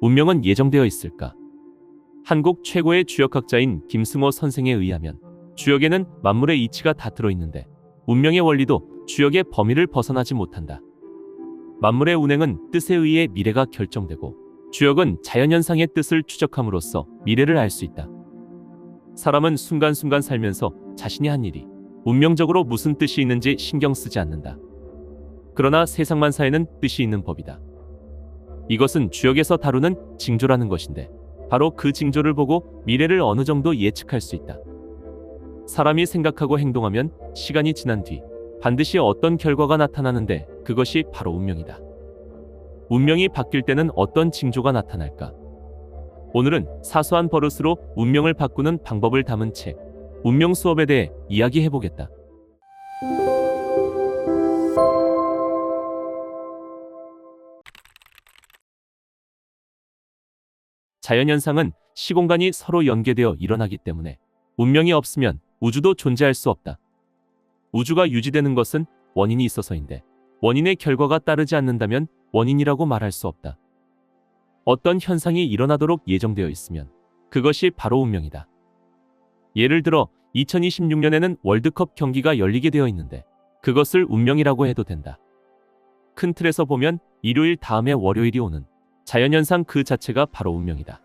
운명은 예정되어 있을까? 한국 최고의 주역학자인 김승호 선생에 의하면 주역에는 만물의 이치가 다 들어있는데 운명의 원리도 주역의 범위를 벗어나지 못한다. 만물의 운행은 뜻에 의해 미래가 결정되고 주역은 자연현상의 뜻을 추적함으로써 미래를 알 수 있다. 사람은 순간순간 살면서 자신이 한 일이 운명적으로 무슨 뜻이 있는지 신경 쓰지 않는다. 그러나 세상만사에는 뜻이 있는 법이다. 이것은 주역에서 다루는 징조라는 것인데 바로 그 징조를 보고 미래를 어느 정도 예측할 수 있다. 사람이 생각하고 행동하면 시간이 지난 뒤 반드시 어떤 결과가 나타나는데 그것이 바로 운명이다. 운명이 바뀔 때는 어떤 징조가 나타날까? 오늘은 사소한 버릇으로 운명을 바꾸는 방법을 담은 책 운명 수업에 대해 이야기해보겠다. 자연현상은 시공간이 서로 연계되어 일어나기 때문에 운명이 없으면 우주도 존재할 수 없다. 우주가 유지되는 것은 원인이 있어서인데 원인의 결과가 따르지 않는다면 원인이라고 말할 수 없다. 어떤 현상이 일어나도록 예정되어 있으면 그것이 바로 운명이다. 예를 들어 2026년에는 월드컵 경기가 열리게 되어 있는데 그것을 운명이라고 해도 된다. 큰 틀에서 보면 일요일 다음에 월요일이 오는 자연현상 그 자체가 바로 운명이다.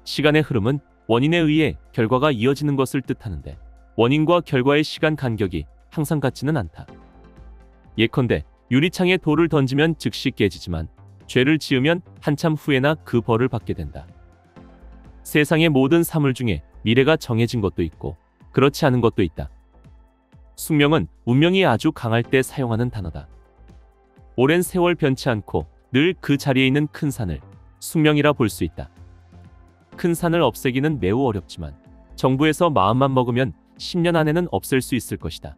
시간의 흐름은 원인에 의해 결과가 이어지는 것을 뜻하는데 원인과 결과의 시간 간격이 항상 같지는 않다. 예컨대 유리창에 돌을 던지면 즉시 깨지지만 죄를 지으면 한참 후에나 그 벌을 받게 된다. 세상의 모든 사물 중에 미래가 정해진 것도 있고 그렇지 않은 것도 있다. 숙명은 운명이 아주 강할 때 사용하는 단어다. 오랜 세월 변치 않고 늘 그 자리에 있는 큰 산을 숙명이라 볼 수 있다. 큰 산을 없애기는 매우 어렵지만 정부에서 마음만 먹으면 10년 안에는 없앨 수 있을 것이다.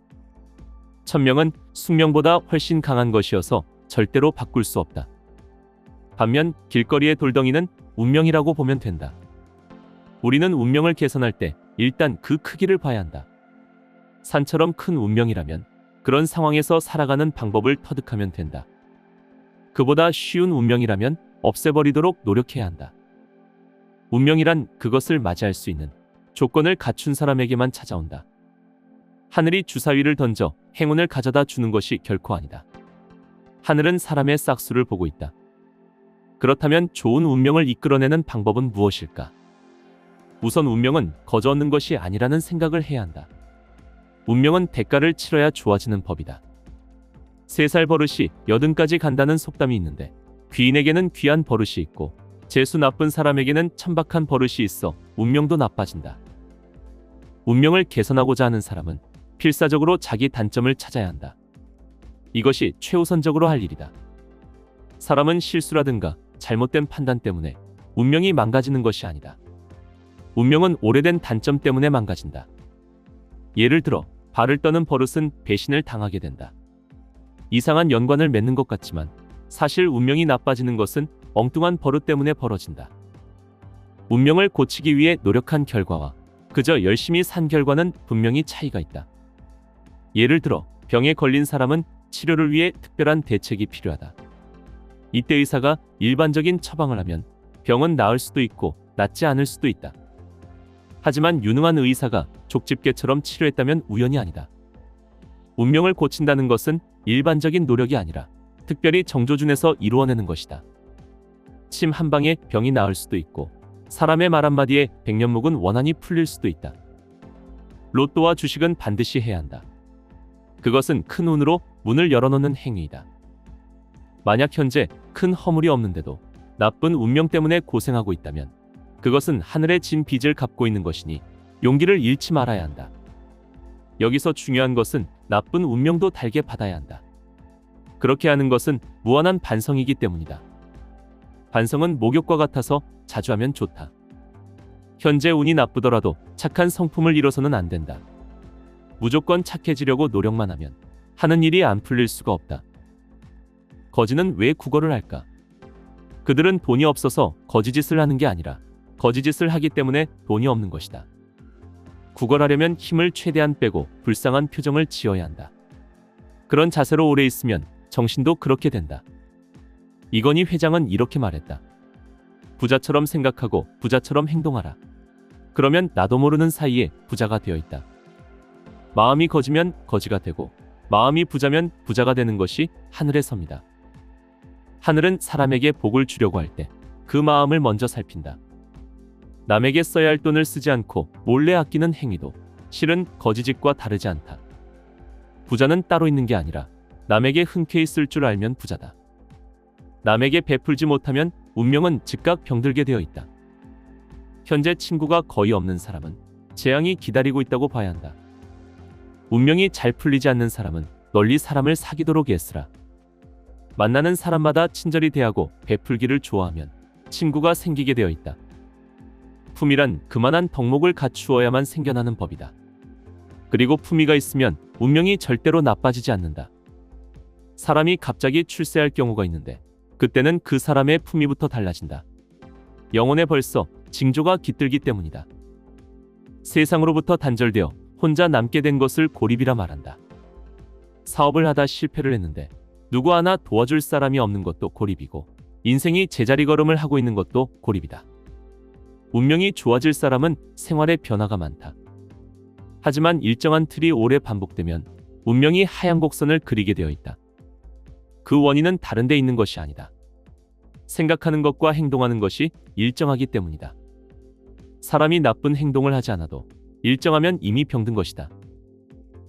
천명은 숙명보다 훨씬 강한 것이어서 절대로 바꿀 수 없다. 반면 길거리의 돌덩이는 운명이라고 보면 된다. 우리는 운명을 계산할 때 일단 그 크기를 봐야 한다. 산처럼 큰 운명이라면 그런 상황에서 살아가는 방법을 터득하면 된다. 그보다 쉬운 운명이라면 없애버리도록 노력해야 한다. 운명이란 그것을 맞이할 수 있는 조건을 갖춘 사람에게만 찾아온다. 하늘이 주사위를 던져 행운을 가져다 주는 것이 결코 아니다. 하늘은 사람의 싹수를 보고 있다. 그렇다면 좋은 운명을 이끌어내는 방법은 무엇일까? 우선 운명은 거저 얻는 것이 아니라는 생각을 해야 한다. 운명은 대가를 치러야 좋아지는 법이다. 3살 버릇이 80까지 간다는 속담이 있는데 귀인에게는 귀한 버릇이 있고 재수 나쁜 사람에게는 천박한 버릇이 있어 운명도 나빠진다. 운명을 개선하고자 하는 사람은 필사적으로 자기 단점을 찾아야 한다. 이것이 최우선적으로 할 일이다. 사람은 실수라든가 잘못된 판단 때문에 운명이 망가지는 것이 아니다. 운명은 오래된 단점 때문에 망가진다. 예를 들어 발을 떠는 버릇은 배신을 당하게 된다. 이상한 연관을 맺는 것 같지만 사실 운명이 나빠지는 것은 엉뚱한 버릇 때문에 벌어진다. 운명을 고치기 위해 노력한 결과와 그저 열심히 산 결과는 분명히 차이가 있다. 예를 들어 병에 걸린 사람은 치료를 위해 특별한 대책이 필요하다. 이때 의사가 일반적인 처방을 하면 병은 나을 수도 있고 낫지 않을 수도 있다. 하지만 유능한 의사가 족집게처럼 치료했다면 우연이 아니다. 운명을 고친다는 것은 일반적인 노력이 아니라 특별히 정조준에서 이루어내는 것이다. 침 한 방에 병이 나을 수도 있고 사람의 말 한마디에 백년묵은 원한이 풀릴 수도 있다. 로또와 주식은 반드시 해야 한다. 그것은 큰 운으로 문을 열어놓는 행위이다. 만약 현재 큰 허물이 없는데도 나쁜 운명 때문에 고생하고 있다면 그것은 하늘에 진 빚을 갚고 있는 것이니 용기를 잃지 말아야 한다. 여기서 중요한 것은 나쁜 운명도 달게 받아야 한다. 그렇게 하는 것은 무한한 반성이기 때문이다. 반성은 목욕과 같아서 자주 하면 좋다. 현재 운이 나쁘더라도 착한 성품을 잃어서는 안 된다. 무조건 착해지려고 노력만 하면 하는 일이 안 풀릴 수가 없다. 거지는 왜 국어를 할까? 그들은 돈이 없어서 거지짓을 하는 게 아니라 거지짓을 하기 때문에 돈이 없는 것이다. 구걸하려면 힘을 최대한 빼고 불쌍한 표정을 지어야 한다. 그런 자세로 오래 있으면 정신도 그렇게 된다. 이건희 회장은 이렇게 말했다. 부자처럼 생각하고 부자처럼 행동하라. 그러면 나도 모르는 사이에 부자가 되어 있다. 마음이 거지면 거지가 되고 마음이 부자면 부자가 되는 것이 하늘의 섭니다. 하늘은 사람에게 복을 주려고 할 때 그 마음을 먼저 살핀다. 남에게 써야 할 돈을 쓰지 않고 몰래 아끼는 행위도 실은 거지짓과 다르지 않다. 부자는 따로 있는 게 아니라 남에게 흔쾌히 쓸 줄 알면 부자다. 남에게 베풀지 못하면 운명은 즉각 병들게 되어 있다. 현재 친구가 거의 없는 사람은 재앙이 기다리고 있다고 봐야 한다. 운명이 잘 풀리지 않는 사람은 널리 사람을 사귀도록 애쓰라. 만나는 사람마다 친절히 대하고 베풀기를 좋아하면 친구가 생기게 되어 있다. 품이란 그만한 덕목을 갖추어야만 생겨나는 법이다. 그리고 품위가 있으면 운명이 절대로 나빠지지 않는다. 사람이 갑자기 출세할 경우가 있는데 그때는 그 사람의 품위부터 달라진다. 영혼에 벌써 징조가 깃들기 때문이다. 세상으로부터 단절되어 혼자 남게 된 것을 고립이라 말한다. 사업을 하다 실패를 했는데 누구 하나 도와줄 사람이 없는 것도 고립이고 인생이 제자리 걸음을 하고 있는 것도 고립이다. 운명이 좋아질 사람은 생활에 변화가 많다. 하지만 일정한 틀이 오래 반복되면 운명이 하얀 곡선을 그리게 되어 있다. 그 원인은 다른 데 있는 것이 아니다. 생각하는 것과 행동하는 것이 일정하기 때문이다. 사람이 나쁜 행동을 하지 않아도 일정하면 이미 병든 것이다.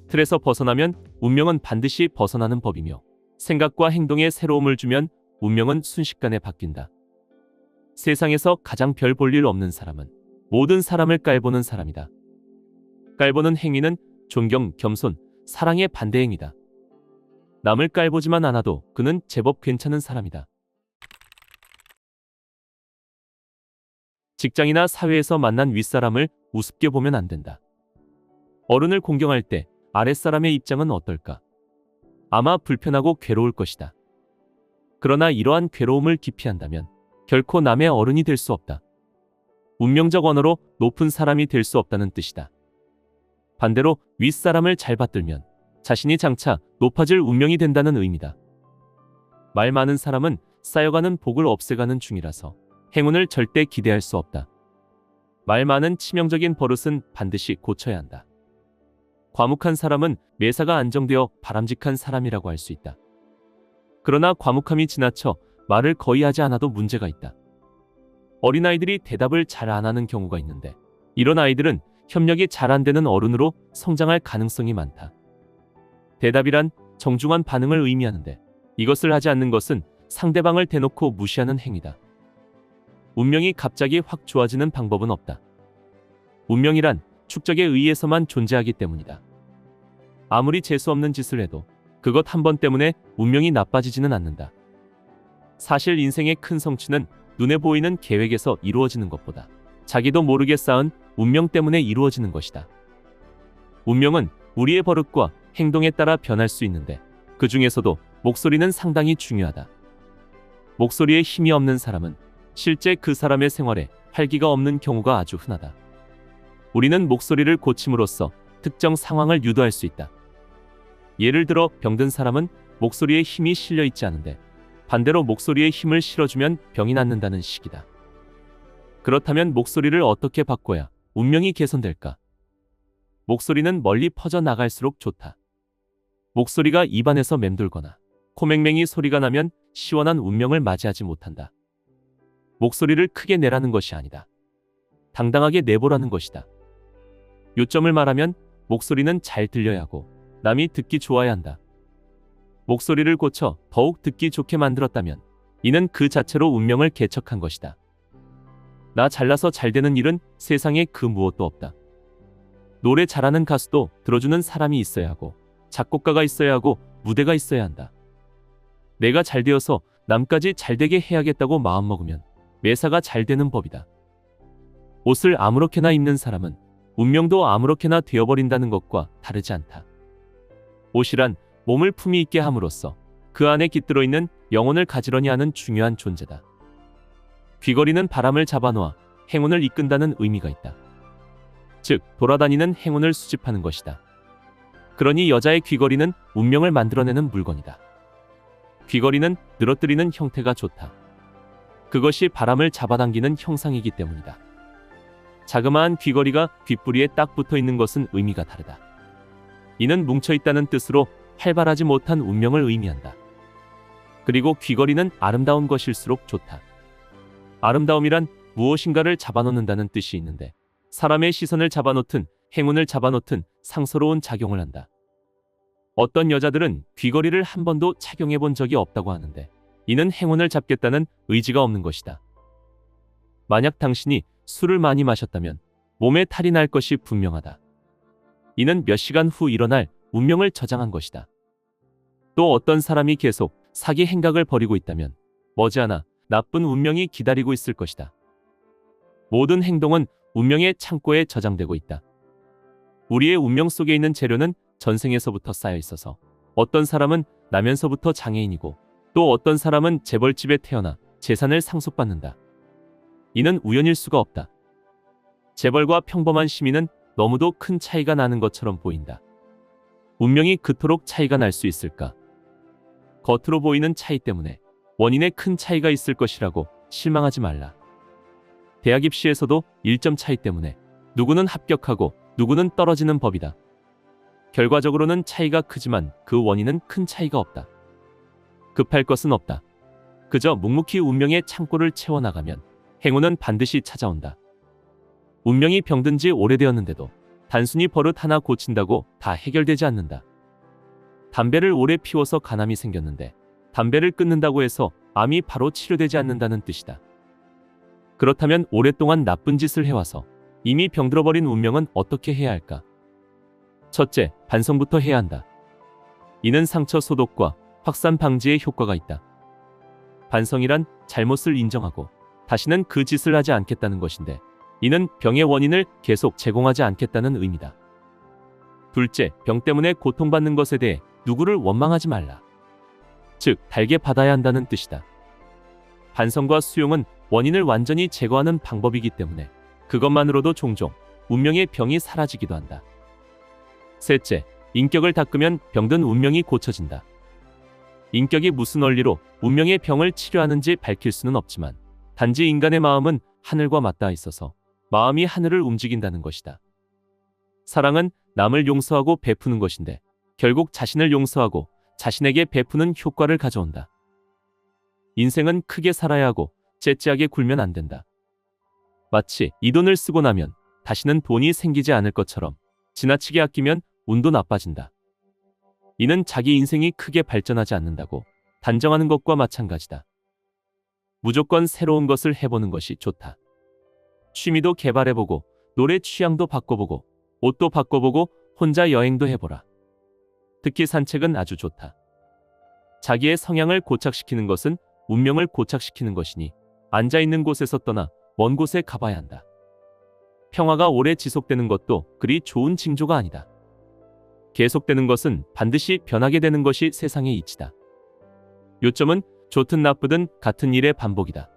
틀에서 벗어나면 운명은 반드시 벗어나는 법이며 생각과 행동에 새로움을 주면 운명은 순식간에 바뀐다. 세상에서 가장 별 볼 일 없는 사람은 모든 사람을 깔보는 사람이다. 깔보는 행위는 존경, 겸손, 사랑의 반대 행위다. 남을 깔보지만 않아도 그는 제법 괜찮은 사람이다. 직장이나 사회에서 만난 윗사람을 우습게 보면 안 된다. 어른을 공경할 때 아랫사람의 입장은 어떨까? 아마 불편하고 괴로울 것이다. 그러나 이러한 괴로움을 기피한다면 결코 남의 어른이 될 수 없다. 운명적 언어로 높은 사람이 될 수 없다는 뜻이다. 반대로 윗사람을 잘 받들면 자신이 장차 높아질 운명이 된다는 의미다. 말 많은 사람은 쌓여가는 복을 없애가는 중이라서 행운을 절대 기대할 수 없다. 말 많은 치명적인 버릇은 반드시 고쳐야 한다. 과묵한 사람은 매사가 안정되어 바람직한 사람이라고 할 수 있다. 그러나 과묵함이 지나쳐 말을 거의 하지 않아도 문제가 있다. 어린아이들이 대답을 잘 안 하는 경우가 있는데 이런 아이들은 협력이 잘 안 되는 어른으로 성장할 가능성이 많다. 대답이란 정중한 반응을 의미하는데 이것을 하지 않는 것은 상대방을 대놓고 무시하는 행위다. 운명이 갑자기 확 좋아지는 방법은 없다. 운명이란 축적에 의해서만 존재하기 때문이다. 아무리 재수없는 짓을 해도 그것 한 번 때문에 운명이 나빠지지는 않는다. 사실 인생의 큰 성취는 눈에 보이는 계획에서 이루어지는 것보다 자기도 모르게 쌓은 운명 때문에 이루어지는 것이다. 운명은 우리의 버릇과 행동에 따라 변할 수 있는데 그 중에서도 목소리는 상당히 중요하다. 목소리에 힘이 없는 사람은 실제 그 사람의 생활에 활기가 없는 경우가 아주 흔하다. 우리는 목소리를 고침으로써 특정 상황을 유도할 수 있다. 예를 들어 병든 사람은 목소리에 힘이 실려 있지 않은데 반대로 목소리에 힘을 실어주면 병이 낫는다는 식이다. 그렇다면 목소리를 어떻게 바꿔야 운명이 개선될까? 목소리는 멀리 퍼져 나갈수록 좋다. 목소리가 입안에서 맴돌거나 코맹맹이 소리가 나면 시원한 운명을 맞이하지 못한다. 목소리를 크게 내라는 것이 아니다. 당당하게 내보라는 것이다. 요점을 말하면 목소리는 잘 들려야 하고 남이 듣기 좋아야 한다. 목소리를 고쳐 더욱 듣기 좋게 만들었다면 이는 그 자체로 운명을 개척한 것이다. 나 잘나서 잘 되는 일은 세상에 그 무엇도 없다. 노래 잘하는 가수도 들어주는 사람이 있어야 하고 작곡가가 있어야 하고 무대가 있어야 한다. 내가 잘 되어서 남까지 잘 되게 해야겠다고 마음먹으면 매사가 잘 되는 법이다. 옷을 아무렇게나 입는 사람은 운명도 아무렇게나 되어버린다는 것과 다르지 않다. 옷이란 몸을 품위 있게 함으로써 그 안에 깃들어 있는 영혼을 가지런히 하는 중요한 존재다. 귀걸이는 바람을 잡아놓아 행운을 이끈다는 의미가 있다. 즉, 돌아다니는 행운을 수집하는 것이다. 그러니 여자의 귀걸이는 운명을 만들어내는 물건이다. 귀걸이는 늘어뜨리는 형태가 좋다. 그것이 바람을 잡아당기는 형상이기 때문이다. 자그마한 귀걸이가 귓부리에 딱 붙어 있는 것은 의미가 다르다. 이는 뭉쳐있다는 뜻으로 활발하지 못한 운명을 의미한다. 그리고 귀걸이는 아름다운 것일수록 좋다. 아름다움이란 무엇인가를 잡아놓는다는 뜻이 있는데 사람의 시선을 잡아놓든 행운을 잡아놓든 상서로운 작용을 한다. 어떤 여자들은 귀걸이를 한 번도 착용해 본 적이 없다고 하는데 이는 행운을 잡겠다는 의지가 없는 것이다. 만약 당신이 술을 많이 마셨다면 몸에 탈이 날 것이 분명하다. 이는 몇 시간 후 일어날 운명을 저장한 것이다. 또 어떤 사람이 계속 사기 행각을 벌이고 있다면 머지않아 나쁜 운명이 기다리고 있을 것이다. 모든 행동은 운명의 창고에 저장되고 있다. 우리의 운명 속에 있는 재료는 전생에서부터 쌓여 있어서 어떤 사람은 나면서부터 장애인이고 또 어떤 사람은 재벌집에 태어나 재산을 상속받는다. 이는 우연일 수가 없다. 재벌과 평범한 시민은 너무도 큰 차이가 나는 것처럼 보인다. 운명이 그토록 차이가 날 수 있을까? 겉으로 보이는 차이 때문에 원인에 큰 차이가 있을 것이라고 실망하지 말라. 대학 입시에서도 1점 차이 때문에 누구는 합격하고 누구는 떨어지는 법이다. 결과적으로는 차이가 크지만 그 원인은 큰 차이가 없다. 급할 것은 없다. 그저 묵묵히 운명의 창고를 채워나가면 행운은 반드시 찾아온다. 운명이 병든 지 오래되었는데도 단순히 버릇 하나 고친다고 다 해결되지 않는다. 담배를 오래 피워서 간암이 생겼는데 담배를 끊는다고 해서 암이 바로 치료되지 않는다는 뜻이다. 그렇다면 오랫동안 나쁜 짓을 해와서 이미 병들어버린 운명은 어떻게 해야 할까? 첫째, 반성부터 해야 한다. 이는 상처 소독과 확산 방지에 효과가 있다. 반성이란 잘못을 인정하고 다시는 그 짓을 하지 않겠다는 것인데 이는 병의 원인을 계속 제공하지 않겠다는 의미다. 둘째, 병 때문에 고통받는 것에 대해 누구를 원망하지 말라. 즉, 달게 받아야 한다는 뜻이다. 반성과 수용은 원인을 완전히 제거하는 방법이기 때문에 그것만으로도 종종 운명의 병이 사라지기도 한다. 셋째, 인격을 닦으면 병든 운명이 고쳐진다. 인격이 무슨 원리로 운명의 병을 치료하는지 밝힐 수는 없지만 단지 인간의 마음은 하늘과 맞닿아 있어서 마음이 하늘을 움직인다는 것이다. 사랑은 남을 용서하고 베푸는 것인데 결국 자신을 용서하고 자신에게 베푸는 효과를 가져온다. 인생은 크게 살아야 하고 째째하게 굴면 안 된다. 마치 이 돈을 쓰고 나면 다시는 돈이 생기지 않을 것처럼 지나치게 아끼면 운도 나빠진다. 이는 자기 인생이 크게 발전하지 않는다고 단정하는 것과 마찬가지다. 무조건 새로운 것을 해보는 것이 좋다. 취미도 개발해보고 노래 취향도 바꿔보고 옷도 바꿔보고 혼자 여행도 해보라. 특히 산책은 아주 좋다. 자기의 성향을 고착시키는 것은 운명을 고착시키는 것이니 앉아있는 곳에서 떠나 먼 곳에 가봐야 한다. 평화가 오래 지속되는 것도 그리 좋은 징조가 아니다. 계속되는 것은 반드시 변하게 되는 것이 세상의 이치다. 요점은 좋든 나쁘든 같은 일의 반복이다.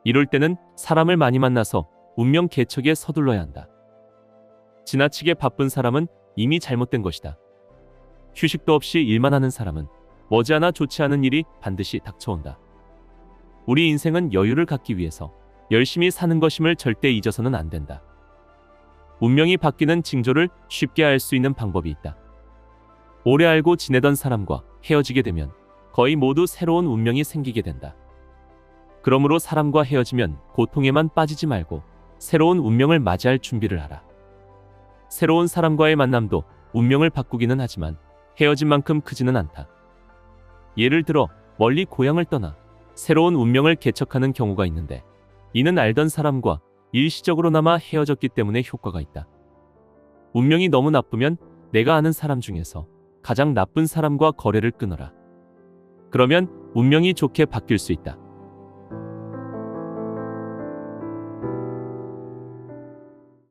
이럴 때는 사람을 많이 만나서 운명 개척에 서둘러야 한다. 지나치게 바쁜 사람은 이미 잘못된 것이다. 휴식도 없이 일만 하는 사람은 머지않아 좋지 않은 일이 반드시 닥쳐온다. 우리 인생은 여유를 갖기 위해서 열심히 사는 것임을 절대 잊어서는 안 된다. 운명이 바뀌는 징조를 쉽게 알 수 있는 방법이 있다. 오래 알고 지내던 사람과 헤어지게 되면 거의 모두 새로운 운명이 생기게 된다. 그러므로 사람과 헤어지면 고통에만 빠지지 말고 새로운 운명을 맞이할 준비를 하라. 새로운 사람과의 만남도 운명을 바꾸기는 하지만 헤어진 만큼 크지는 않다. 예를 들어 멀리 고향을 떠나 새로운 운명을 개척하는 경우가 있는데 이는 알던 사람과 일시적으로나마 헤어졌기 때문에 효과가 있다. 운명이 너무 나쁘면 내가 아는 사람 중에서 가장 나쁜 사람과 거래를 끊어라. 그러면 운명이 좋게 바뀔 수 있다.